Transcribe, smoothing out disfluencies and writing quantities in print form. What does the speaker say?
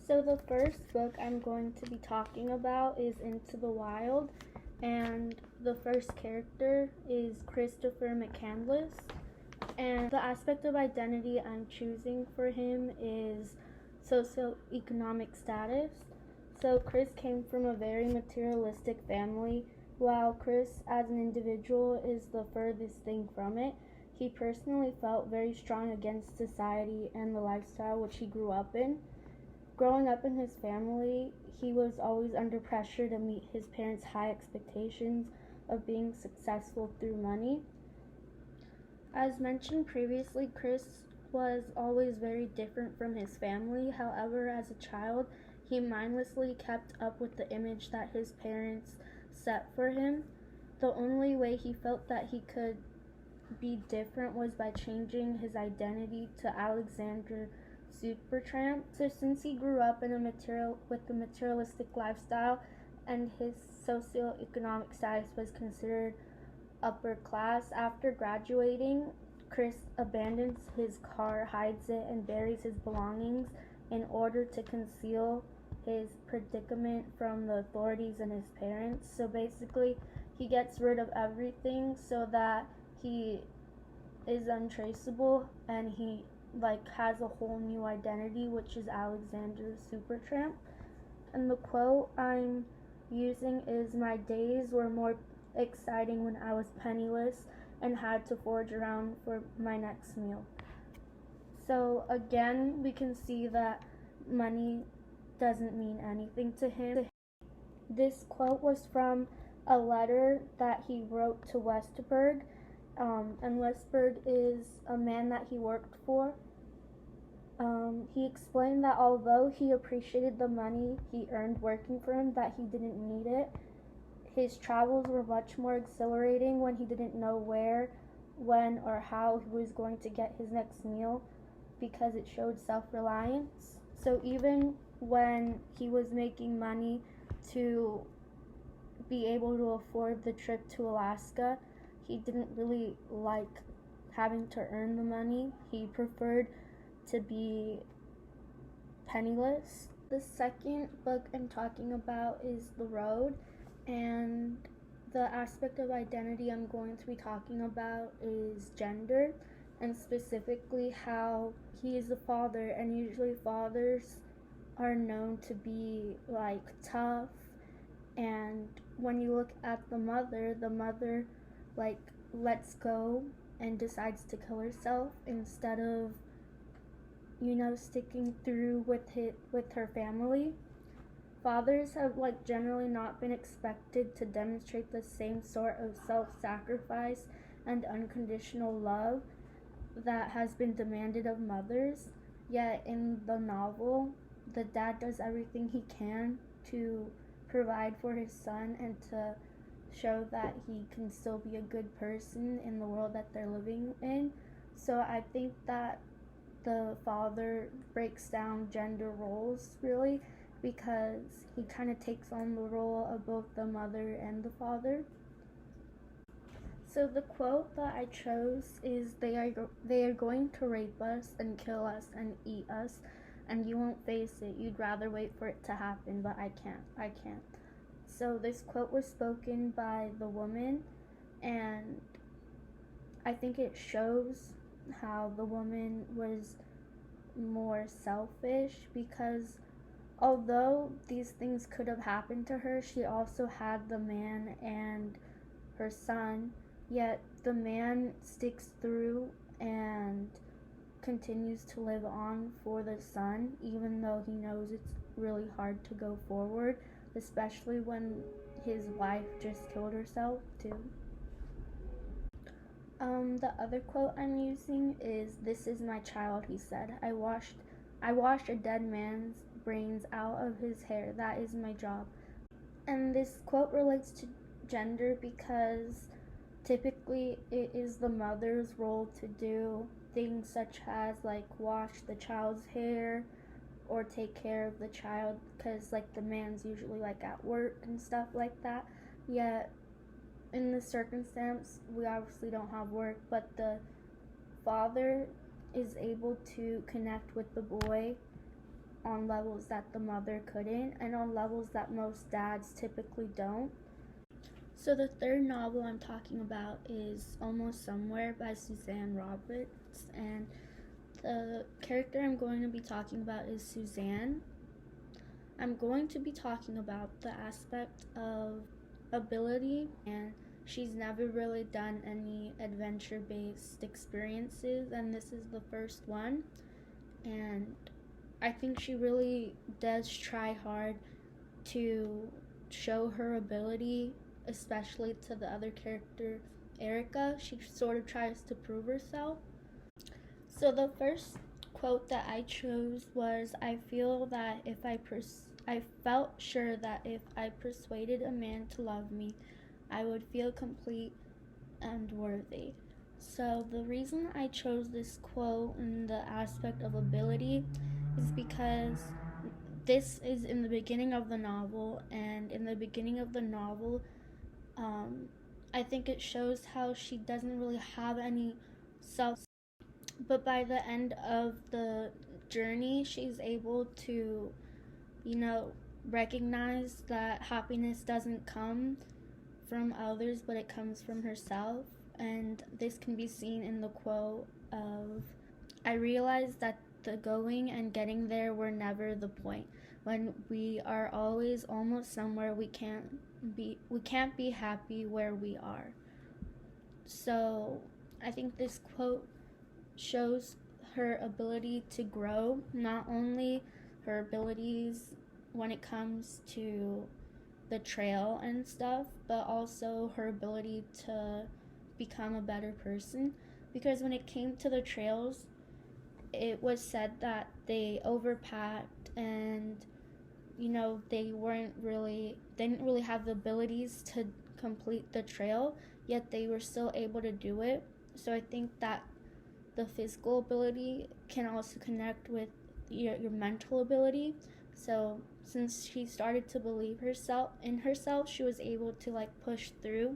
So the first book I'm going to be talking about is Into the Wild, and the first character is Christopher McCandless. And the aspect of identity I'm choosing for him is socioeconomic status. So Chris came from a very materialistic family, while Chris as an individual is the furthest thing from it. He personally felt very strong against society and the lifestyle which he grew up in. Growing up in his family, he was always under pressure to meet his parents' high expectations of being successful through money. As mentioned previously, Chris was always very different from his family. However, as a child, he mindlessly kept up with the image that his parents set for him. The only way he felt that he could be different was by changing his identity to Alexander Supertramp. So since he grew up in with a materialistic lifestyle and his socioeconomic status was considered upper class, after graduating, Chris abandons his car, hides it, and buries his belongings in order to conceal his predicament from the authorities and his parents. So basically, he gets rid of everything so that he is untraceable and he has a whole new identity, which is Alexander Supertramp. And the quote I'm using is, "My days were more exciting when I was penniless and had to forage around for my next meal." So again, we can see that money doesn't mean anything to him. This quote was from a letter that he wrote to Westberg, and Westberg is a man that he worked for. He explained that although he appreciated the money he earned working for him, that he didn't need it. His travels were much more exhilarating when he didn't know where, when, or how he was going to get his next meal, because it showed self-reliance. So even when he was making money to be able to afford the trip to Alaska, he didn't really like having to earn the money. He preferred to be penniless. The second book I'm talking about is The Road, and the aspect of identity I'm going to be talking about is gender, and specifically how he is a father, and usually fathers are known to be tough, and when you look at the mother lets go and decides to kill herself instead of sticking through with her family. Fathers have generally not been expected to demonstrate the same sort of self-sacrifice and unconditional love that has been demanded of mothers. Yet in the novel, the dad does everything he can to provide for his son and to show that he can still be a good person in the world that they're living in. So I think that the father breaks down gender roles really, because he kind of takes on the role of both the mother and the father. So the quote that I chose is, they are going to rape us and kill us and eat us, and you won't face it. You'd rather wait for it to happen, but I can't. So this quote was spoken by the woman, and I think it shows how the woman was more selfish, because although these things could have happened to her, she also had the man and her son, yet the man sticks through and continues to live on for the son, even though he knows it's really hard to go forward, especially when his wife just killed herself too. The other quote I'm using is, "This is my child," he said. I washed a dead man's brains out of his hair. That is my job." And this quote relates to gender because typically it is the mother's role to do things such as wash the child's hair or take care of the child, because the man's usually at work and stuff like that. Yet in this circumstance, we obviously don't have work, but the father is able to connect with the boy on levels that the mother couldn't, and on levels that most dads typically don't. So the third novel I'm talking about is Almost Somewhere by Suzanne Roberts, and the character I'm going to be talking about is Suzanne. I'm going to be talking about the aspect of ability, and she's never really done any adventure-based experiences, and this is the first one. And I think she really does try hard to show her ability, especially to the other character, Erica. She sort of tries to prove herself. So the first quote that I chose was, I felt sure that if I persuaded a man to love me, I would feel complete and worthy. So the reason I chose this quote in the aspect of ability is because this is in the beginning of the novel, and in the beginning of the novel, I think it shows how she doesn't really have any self, but by the end of the journey, she's able to, recognize that happiness doesn't come from others, but it comes from herself. And this can be seen in the quote of, I realized that the going and getting there were never the point. When we are always almost somewhere, we can't be happy where we are. So I think this quote shows her ability to grow, not only her abilities when it comes to the trail and stuff, but also her ability to become a better person. Because when it came to the trails, it was said that they overpacked, and they didn't really have the abilities to complete the trail, yet they were still able to do it. So I think that the physical ability can also connect with your mental ability. So since she started to believe in herself, she was able to push through